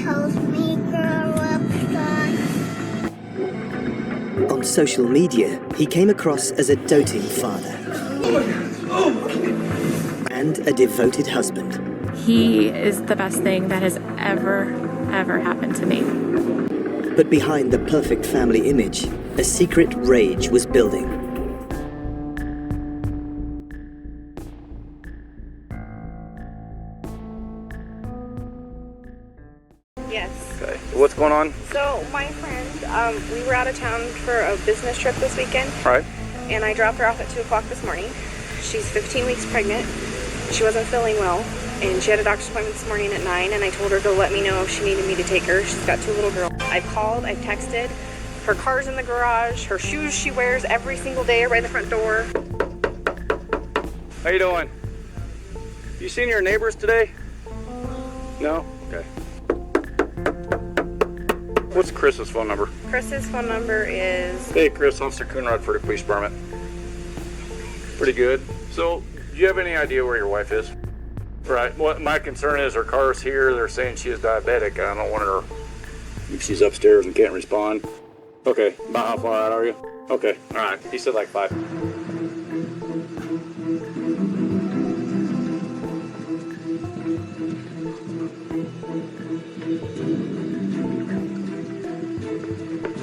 help me grow up strong. On social media, he came across as a doting father and a devoted husband. He is the best thing that has ever happened to me. But behind the perfect family image, a secret rage was building. Yes. Okay. What's going on? So my friend, we were out of town for a business trip this weekend. Right. And I dropped her off at 2 o'clock this morning. She's 15 weeks pregnant. She wasn't feeling well. And she had a doctor's appointment this morning at 9. And I told her to let me know if she needed me to take her. She's got 2 little girls. I've called, I've texted. Her car's in the garage. Her shoes she wears every single day are right in the front door. How you doing? You seen your neighbors today? No? Okay. What's Chris's phone number? Chris's phone number is... Hey Chris, Officer Coonrod for the police department. Pretty good. So, do you have any idea where your wife is? Right. What my concern is her car's here. They're saying she is diabetic. I don't want her... If she's upstairs and can't respond. Okay. About how far out are you? Okay. Alright. He said like 5.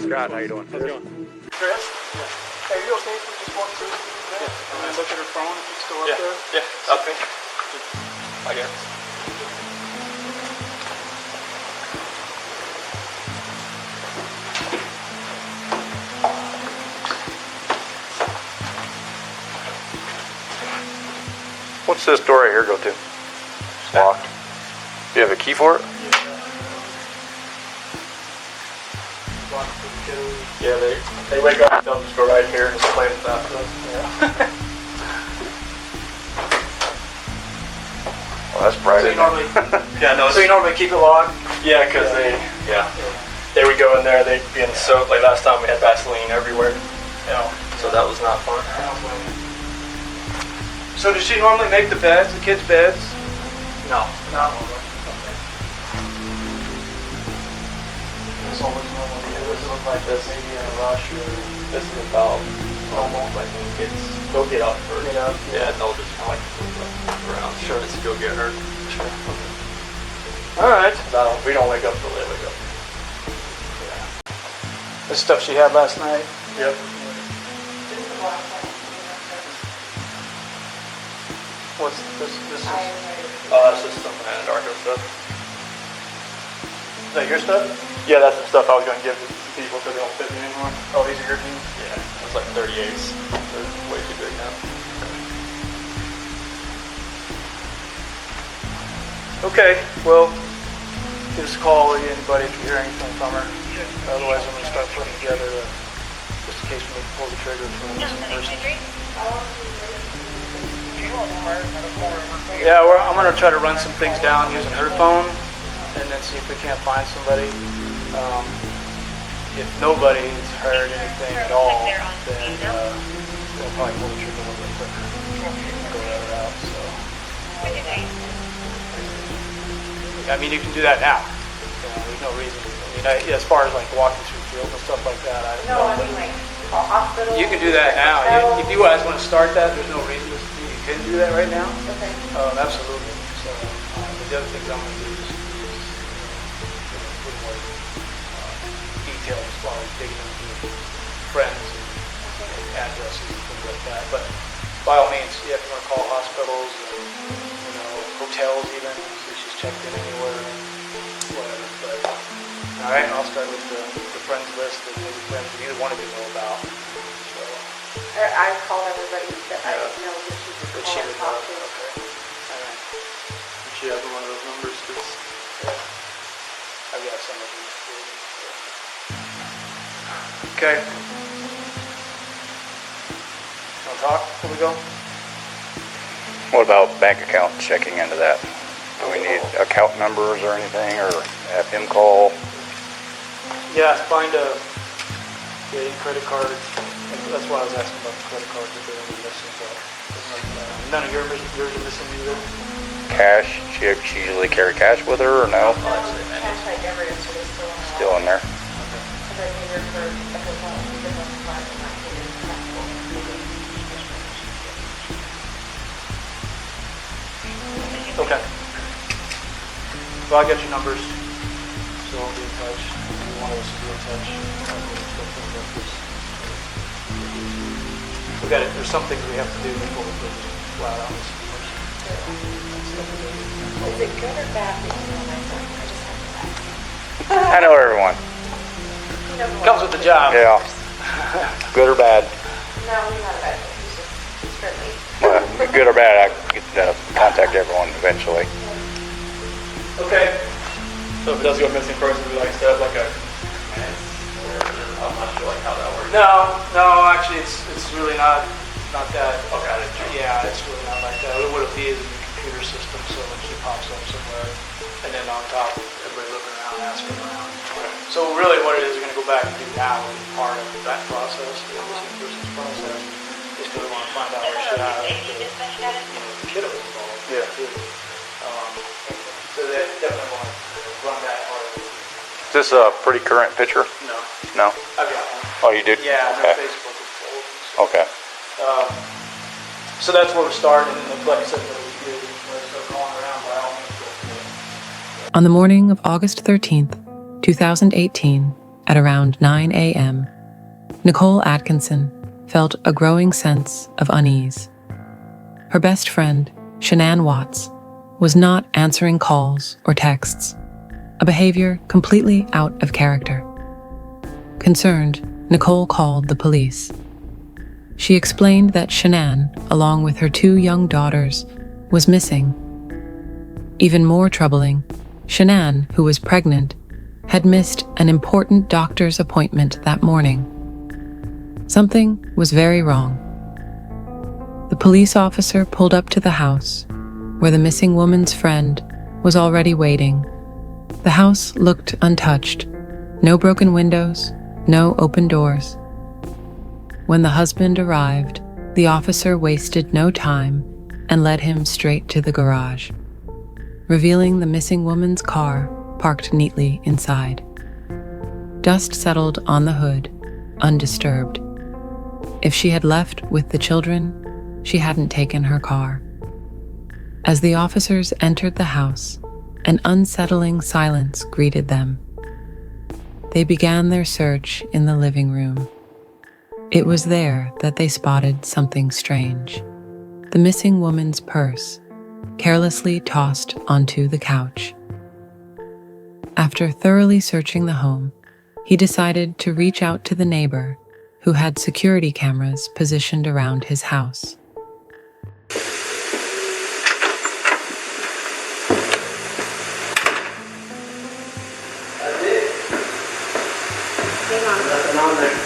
Scott, how you doing? How's it going? Chris? Yeah. Hey, are you okay if we just walk through and then look at her phone if it's still up there? Yeah, it's up there. I guess. What's this door right here go to? It's locked. Do you have a key for it? Yeah, they wake up and they'll just go right here and just play with that. Yeah. Well, that's bright. So you normally, So you normally keep it locked? yeah, because they would go in there, they'd be in soap. Like last time we had Vaseline everywhere. Yeah. So that was not fun. So does she normally make the beds, the kids' beds? No. No. This always normally does it look like this, maybe in a rush or... This is about normal. Like when kids go get up first. Get up, Yeah, they'll just kind of like move around. Sure, to go get her. Sure. All right. No, we don't wake up till they wake up. This stuff she had last night? Yep. What's this? This is... Oh, that's just some Antarctica stuff. Is that your stuff? Yeah, that's the stuff I was going to give to people because they don't fit me anymore. Oh, these are your jeans? Yeah, it's like 38s. They're way too big now. Okay, well, give us a call or anybody if you hear anything from her. Otherwise, I'm going to start putting together just in case we need to pull the trigger for a missing person. Yeah, I'm going to try to run some things down using her phone and then see if we can't find somebody. If nobody's heard anything at all, then we'll probably pull the trigger a little bit quicker. Go that route, so. I mean, you can do that now. You know, there's no reason. I mean, as far as like walking through fields and stuff like that, I mean like hospital. You can do that now. If you guys want to start that, there's no reason you can do that right now. Okay. Absolutely. So the other things I'm going to do is a little more detail as far as digging into friends and addresses and things like that. But by all means, you have to call hospitals and hotels even. She's checked in anywhere, whatever. But all right, I'll start with the friends list and maybe friends that either one of you know about. So I've called everybody that I know that she would talk know. to. Okay. All right. Did she have one of those numbers? I've got some of these. Okay. Want to talk before we go? What about bank account checking into that? Do we need account numbers or anything, or have him call? Yeah, find any credit cards. That's why I was asking about the credit cards if they're any missing. But none of yours are missing either. cash? She usually carry cash with her, or no? Cash I never answered is still in the Still in there. Because I paid her for the hotel because I'm fine and not paid her taxable. Okay. Well, I got your numbers, so I'll be in touch. If one of us will be in touch. We got it. There's some things we have to do before we put this flat on this person. Is it good or bad that you know my son? I just have to ask. I know everyone. Comes with the job. Yeah. Good or bad? No, he's not a bad thing. He's friendly. Well, good or bad, I get to contact everyone eventually. Okay. So if it does go missing person, we like set up like a. I'm not sure like how that works. No, actually, it's really not that. Okay. Yeah, it's really not like that. What it'll be is in the computer system, so when she pops up somewhere, and then on top, everybody looking around, asking around. So really, what it is, we're going to go back and do now is part of that process, the missing persons process, is because we want to find out where she had the kiddo involved. Yeah. Too. So they definitely want to run that part of it. Is this a pretty current picture? No, No? I've got one. Oh, you did? Yeah, Okay. no Facebook is old. So. Okay. So that's where we're starting, and like I said, we're start calling around by all means. On the morning of August 13th, 2018, at around 9 a.m., Nicole Atkinson felt a growing sense of unease. Her best friend, Shanann Watts, was not answering calls or texts, a behavior completely out of character. Concerned, Nicole called the police. She explained that Shanann, along with her 2 young daughters, was missing. Even more troubling, Shanann, who was pregnant, had missed an important doctor's appointment that morning. Something was very wrong. The police officer pulled up to the house, where the missing woman's friend was already waiting. The house looked untouched. No broken windows, no open doors. When the husband arrived, the officer wasted no time and led him straight to the garage, revealing the missing woman's car parked neatly inside. Dust settled on the hood, undisturbed. If she had left with the children, she hadn't taken her car. As the officers entered the house, an unsettling silence greeted them. They began their search in the living room. It was there that they spotted something strange. The missing woman's purse, carelessly tossed onto the couch. After thoroughly searching the home, he decided to reach out to the neighbor who had security cameras positioned around his house. Nothing on there.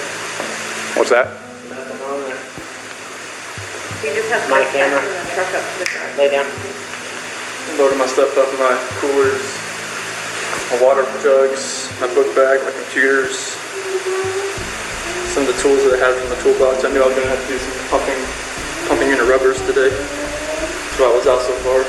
What's that? Nothing on there. You just have to My back camera. the truck up to the drive. Lay down. Loaded my stuff up in my coolers, my water jugs, my book bag, my computers, some of the tools that I had from the toolbox. I knew I was going to have to do some pumping into rubbers today. That's why I was out so far.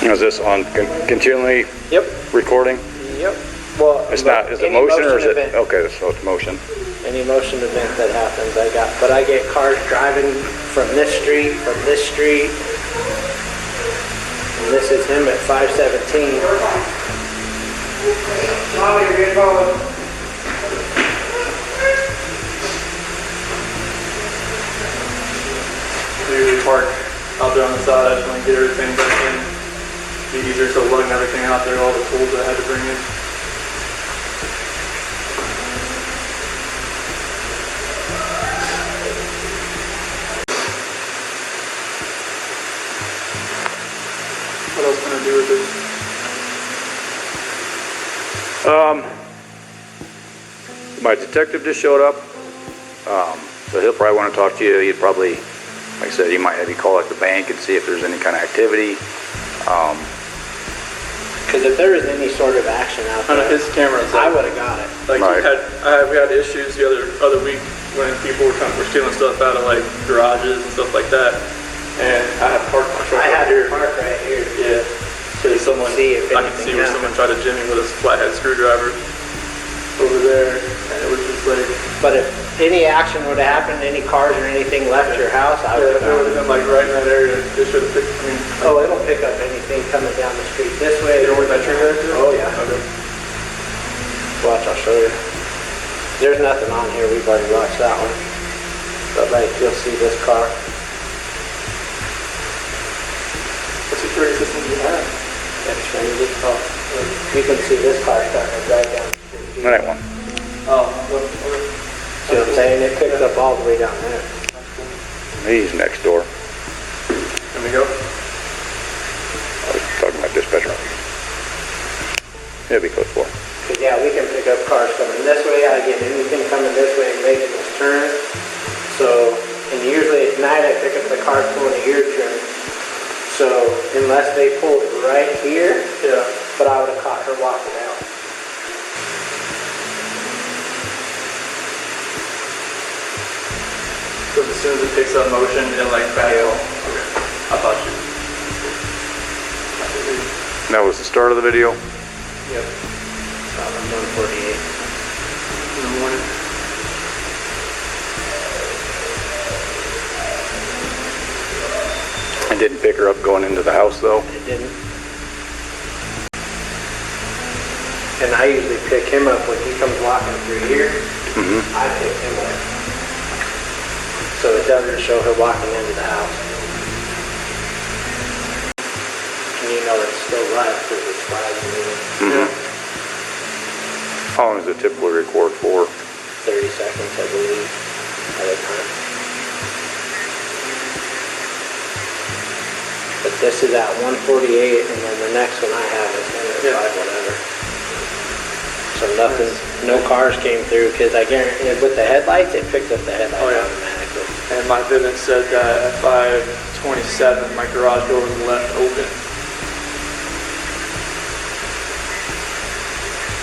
Is this on continually Yep. recording? Yep. Well, It's not, is it any motion or is it? event- Okay, so it's motion. Any motion event that happens, but I get cars driving from this street, and this is him at 517. I usually park out there on the side. I just want to get everything back in. Be easier, so lugging everything out there, all the tools that I had to bring in. What else can I do with this? My detective just showed up, so he'll probably want to talk to you. He'd probably, like I said, he might have you call like the bank and see if there's any kind of activity. Because if there was any sort of action out On there, his cameras, I would have got it. like Right. we had issues the other week when people were stealing stuff out of like garages and stuff like that, and I had parked my truck. I had over can see if I can anything see where someone tried to jimmy with a flathead screwdriver over there, and it was just like. But if any action would have happened, any cars or anything left your house, I would Yeah, if it would have been like right in that area, it should have picked. Oh, it'll pick up anything coming down the street this way. You know where that tree is? Oh, yeah. Okay. Watch, I'll show you. There's nothing on here. We've already watched that one. But like, you'll see this car. What security system do you have? Xfinity. Oh, you can see this car starting to drive down the street. That one. Oh, See what I'm saying? It picked up all the way down there. He's next door. Can we go? I was talking about dispatcher. It'll be close for. Because yeah, we can pick up cars coming this way. I get anything coming this way and making this turn. So, and usually at night I pick up the cars pulling a here turn. So unless they pulled right here, Yeah. but I would have caught her walking out. So as soon as it picks up motion, it like back off. Okay. I thought you. That was the start of the video. Yep. About 148. In the morning. I didn't pick her up going into the house though. It didn't. And I usually pick him up when he comes walking through here. I pick him up. So it doesn't show her walking into the house. And you know it's still live because it's live moving. How long does it typically record for? 30 seconds, I believe, at a time. But this is at 148, and then the next one I have is 105, whatever. So nothing, no cars came through, because I guarantee, with the headlights, it picked up the headlights automatically. And my Vivint said that at 5:27, my garage door was left open.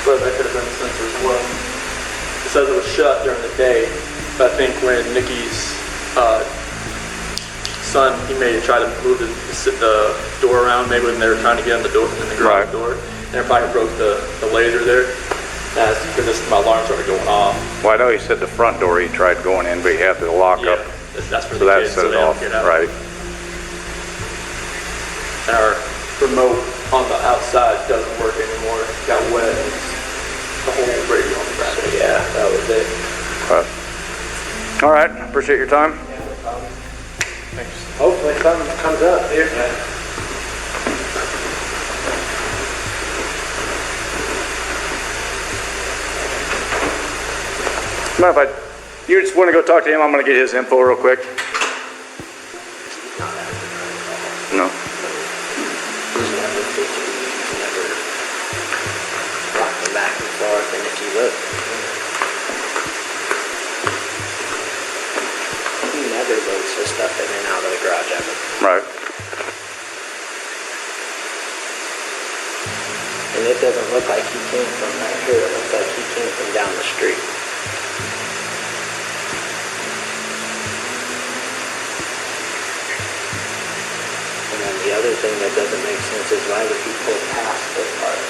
But that could have been the sensor as well. It says it was shut during the day, but I think when Nikki's son, he may have tried to move the door around, maybe when they were trying to get in the door, in the garage door, and it probably broke the laser there. That's because my alarm started going off. Well, I know he said the front door he tried going in, but he had the lock up. That's for So the that kids, set so it they don't off, get out. right? And our remote on the outside doesn't work anymore. It got wet. And the whole radio on the ground. So yeah, that was it. All right, appreciate your time. Thanks. Hopefully something comes up here. Mind if you just want to go talk to him? I'm going to get his info real quick. No. Rocking back and forth, and if you look, he never loads his stuff in and out of the garage ever. Right. And it doesn't look like he came from right here. It looks like he came from down the street. And then the other thing that doesn't make sense is why would he pull past this part?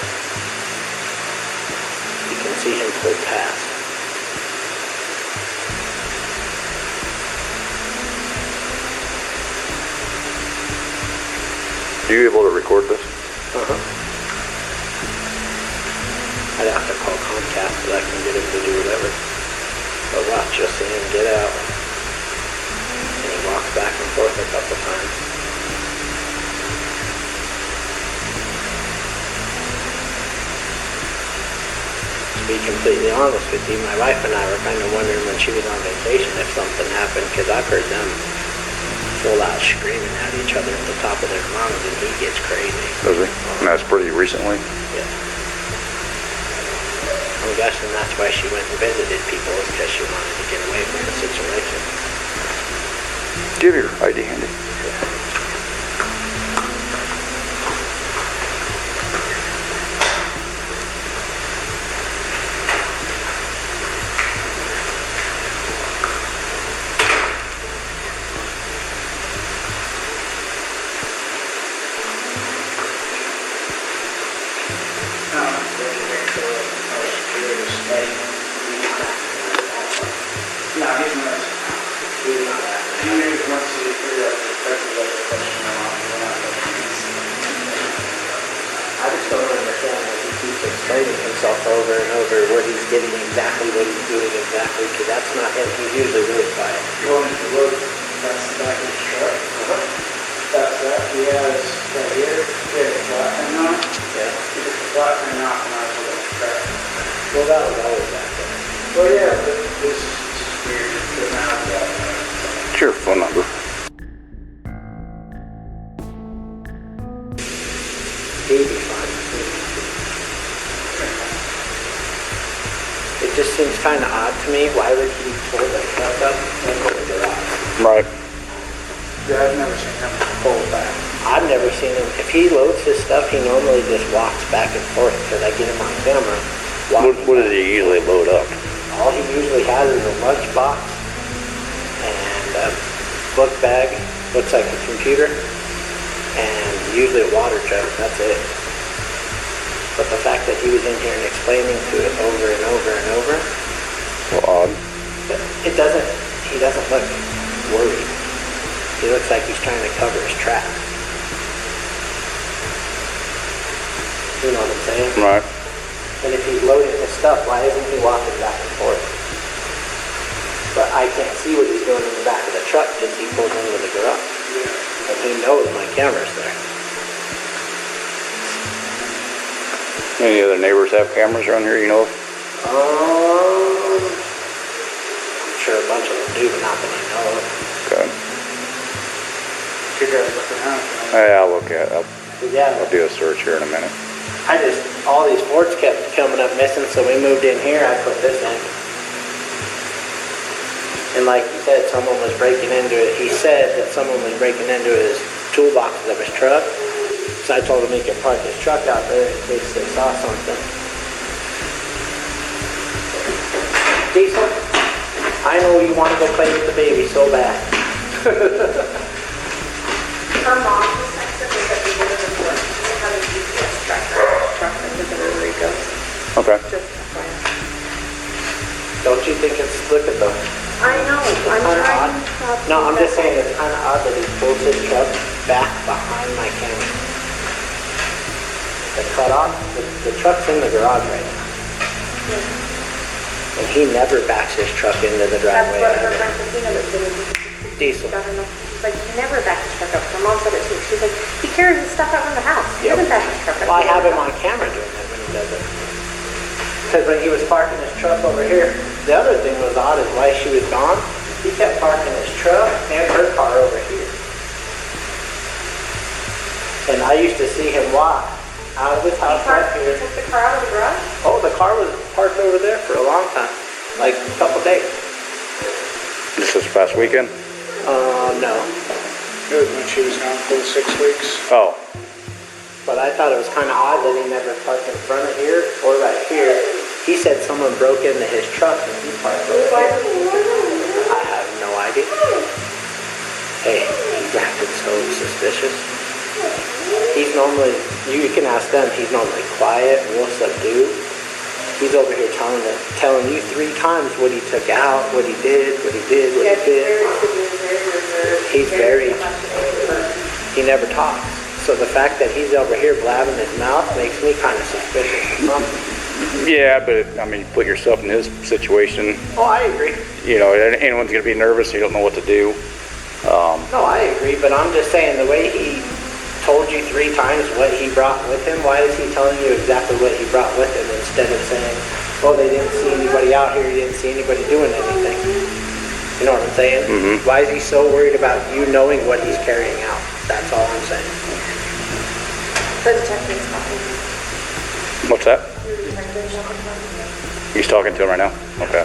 You can see him pull past. Are you able to record this? I'd have to call Comcast, but I can get him to do whatever. But watch, you'll see him get out. And he walks back and forth a couple times. To be completely honest with you, my wife and I were kind of wondering when she was on vacation if something happened, because I've heard them full out screaming at each other at the top of their lungs, and he gets crazy. Does he? And that's pretty recently. Yeah. I'm guessing that's why she went and visited people, is because she wanted to get away from the situation. Do you have your ID handy? Hey. No, he's not. He's not that. He maybe wants to figure out the perspective of the question I just don't understand why he keeps explaining himself over and over what he's getting exactly, what he's doing exactly, because that's not him. He's usually really quiet. Going to look, that's the back of his truck. That's that. He has right here, he has a flat thing on it. Yeah. He took the flat thing off and I was a little crack. Well, that was always back there. Well, yeah, but this is just weird. Because now I've got What's your phone number? He'd be fine. It just seems kind of odd to me. Why would he pull that truck up and go to the garage? Right. Yeah, I've never seen him pull back. I've never seen him. If he loads his stuff, he normally just walks back and forth because I get him on camera. What does he usually load up? All he usually has is a lunch box and a book bag, looks like a computer, and usually a water jug. That's it. But the fact that he was in here and explaining to it over and over and over, Well, odd. he doesn't look worried. He looks like he's trying to cover his tracks. You know what I'm saying? Right. And if he's loading his stuff, why isn't he walking back and forth? But I can't see what he's doing in the back of the truck because he pulls into the garage. And he knows my camera's there. Any other neighbors have cameras around here, you know? I'm sure a bunch of them do, but not that I know of. Okay. You guys looking around. Hey, I'll look at it. Yeah, I'll do a search here in a minute. all these Fords kept coming up missing, so we moved in here, I put this in. And like you said, someone was breaking into it. He said that someone was breaking into his toolboxes of his truck. So I told him he could park his truck out there in case they saw something. Diesel, I know you want to go play with the baby so bad. Her mom was texted me that we did it before. She doesn't have a GPS tracker. Truck that doesn't know where he goes. Okay. Just FYI. Don't you think it's, look at them. I know. I'm Kinda trying odd. to. No, I'm just saying it's kind of odd that he pulls his truck back behind my camera. The cutoff, the truck's in the garage right now. And he never backs his truck into the That's driveway what her either. friend Christina was doing. Diesel. She's like, he never backs his truck up. Her mom said it too. She's like, he carries his stuff out in the house. He Yep. doesn't back his truck up. Well, I have him on camera doing that when he does it. Because when he was parking his truck over here, the other thing was odd is while she was gone, he kept parking his truck and her car over here. And I used to see him walk out of his house right here. Took the car out of the garage? Oh, the car was parked over there for a long time, like a couple days. This past weekend? No. It was when she was gone for the 6 weeks. Oh. But I thought it was kind of odd that he never parked in front of here or right here. He said someone broke into his truck and he parked over here. I have no idea. Hey, he's acting so suspicious. He's normally, you can ask them, he's normally quiet, real subdued. He's over here telling you 3 times what he took out, what he did, what he did, what he did. He's very, he never talks. So the fact that he's over here blabbing his mouth makes me kind of suspicious of something. Yeah, but I mean, put yourself in his situation. Oh, I agree. You know, anyone's going to be nervous. You don't know what to do. No, I agree, but I'm just saying the way he told you 3 times what he brought with him, why is he telling you exactly what he brought with him instead of saying, oh, they didn't see anybody out here, he didn't see anybody doing anything. You know what I'm saying? Mm-hmm. Why is he so worried about you knowing what he's carrying out? That's all I'm saying. The detective's talking. What's that? The detective's talking. He's talking to him right now? Okay.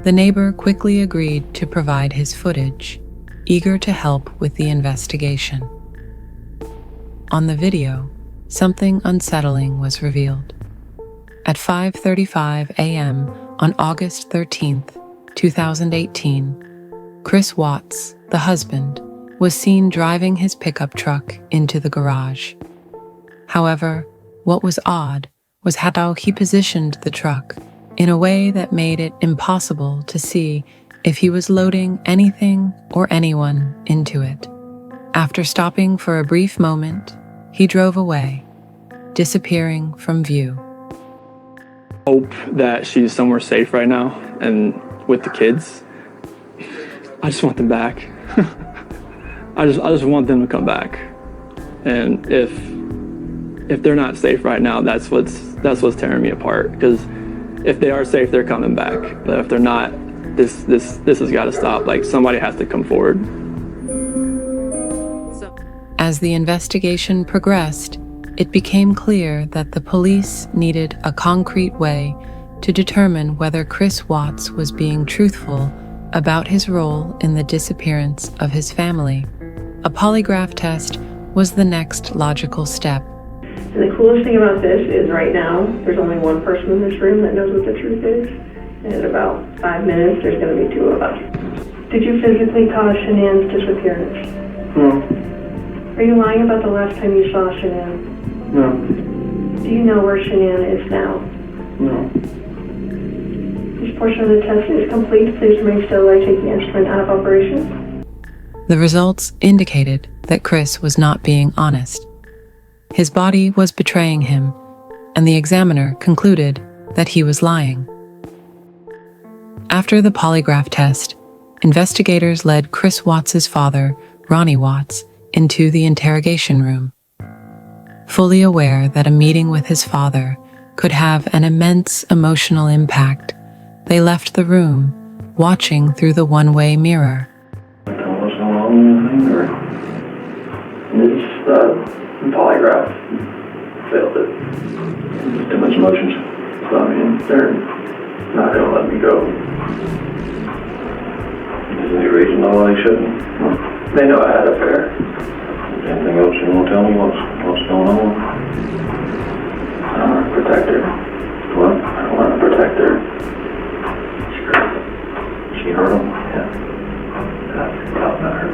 The neighbor quickly agreed to provide his footage, eager to help with the investigation. On the video, something unsettling was revealed. At 5:35 a.m. on August 13th, 2018, Chris Watts, the husband, was seen driving his pickup truck into the garage. However, what was odd was how he positioned the truck in a way that made it impossible to see if he was loading anything or anyone into it. After stopping for a brief moment, he drove away, disappearing from view. Hope that she's somewhere safe right now and with the kids. I just want them back. I just want them to come back. And if they're not safe right now, that's what's tearing me apart. Because if they are safe, they're coming back. But if they're not, this has got to stop. Like, somebody has to come forward. As the investigation progressed, it became clear that the police needed a concrete way to determine whether Chris Watts was being truthful about his role in the disappearance of his family. A polygraph test was the next logical step. And the coolest thing about this is right now, there's only one person in this room that knows what the truth is. And in about 5 minutes, there's going to be 2 of us. Did you physically cause Shanann's disappearance? No. Are you lying about the last time you saw Shanann? No. Do you know where Shanann is now? No. This portion of the test is complete. Please remain still while I take the instrument out of operation. The results indicated that Chris was not being honest. His body was betraying him, and the examiner concluded that he was lying. After the polygraph test, investigators led Chris Watts' father, Ronnie Watts, into the interrogation room. Fully aware that a meeting with his father could have an immense emotional impact, they left the room, watching through the one-way mirror. What's going on with this polygraph failed it. There's too much emotions. So I mean, they're not gonna let me go. Is there any reason why they shouldn't? They know I had an affair. Anything else you want to tell me? What's going on? I want to protect her. What? I want to protect her. She hurt him? Yeah. I forgot about her.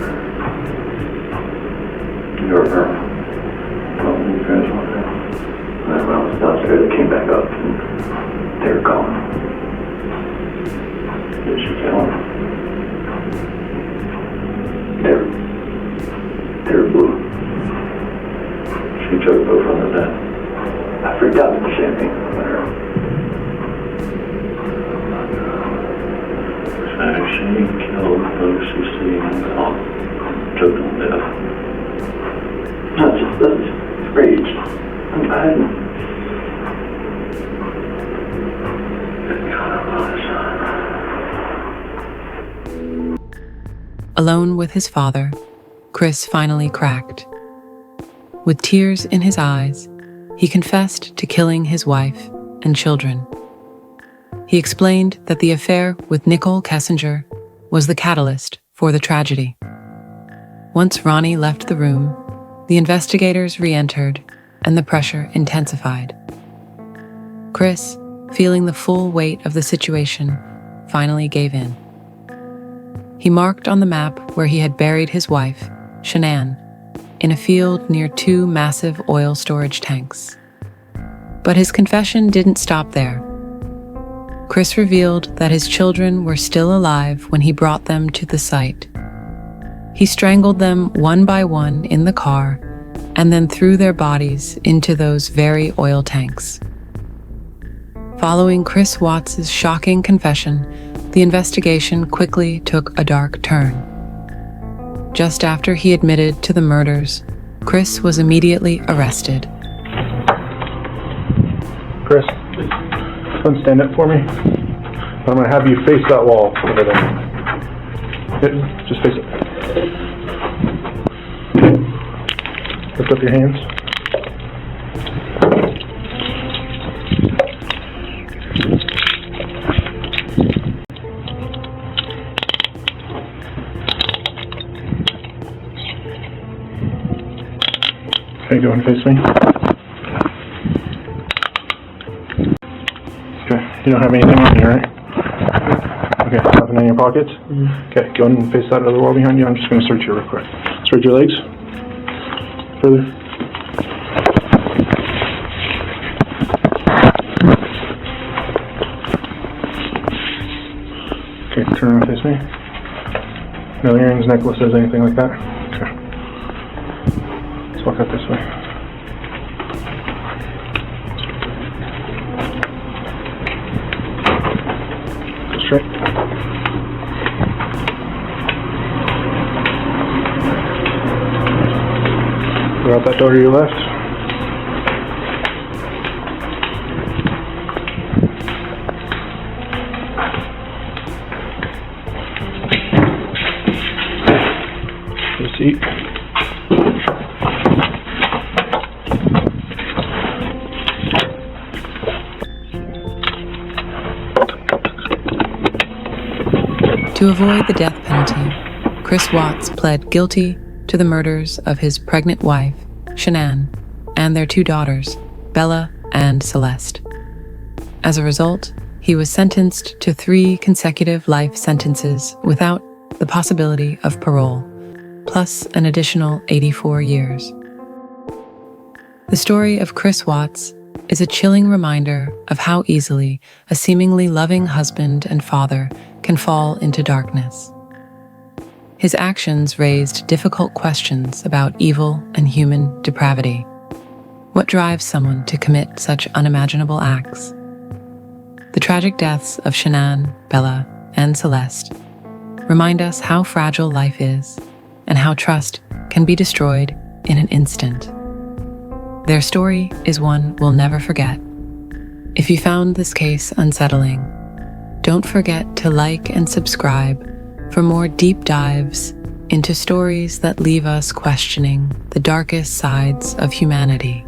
You hurt her? Well, you guys want that? When I was downstairs, they came back up and they were gone. Did she kill him? They were blue. She took both from the death. I freaked out at the same thing with her. So she killed those who see and took them to death. That's rage. I'm hiding. Alone with his father, Chris finally cracked. With tears in his eyes, he confessed to killing his wife and children. He explained that the affair with Nicole Kessinger was the catalyst for the tragedy. Once Ronnie left the room, the investigators re-entered and the pressure intensified. Chris, feeling the full weight of the situation, finally gave in. He marked on the map where he had buried his wife, Shanann, in a field near 2 massive oil storage tanks. But his confession didn't stop there. Chris revealed that his children were still alive when he brought them to the site. He strangled them one by one in the car and then threw their bodies into those very oil tanks. Following Chris Watts' shocking confession, the investigation quickly took a dark turn. Just after he admitted to the murders, Chris was immediately arrested. Chris, come stand up for me. I'm going to have you face that wall over there. Yeah, just face it. Lift up your hands. Okay, go and face me. Okay, you don't have anything on you, right? Okay, nothing in your pockets? Okay, go ahead and face that other wall behind you. I'm just going to search you real quick. Search your legs. Further. Okay, turn around, face me. No earrings, necklaces, anything like that? Okay. Let's walk out this way. Go straight. Go out that door to your left. Seat. To avoid the death penalty, Chris Watts pled guilty to the murders of his pregnant wife, Shanann, and their 2 daughters, Bella and Celeste. As a result, he was sentenced to 3 consecutive life sentences without the possibility of parole, plus an additional 84 years. The story of Chris Watts is a chilling reminder of how easily a seemingly loving husband and father can fall into darkness. His actions raised difficult questions about evil and human depravity. What drives someone to commit such unimaginable acts? The tragic deaths of Shanann, Bella, and Celeste remind us how fragile life is and how trust can be destroyed in an instant. Their story is one we'll never forget. If you found this case unsettling, don't forget to like and subscribe for more deep dives into stories that leave us questioning the darkest sides of humanity.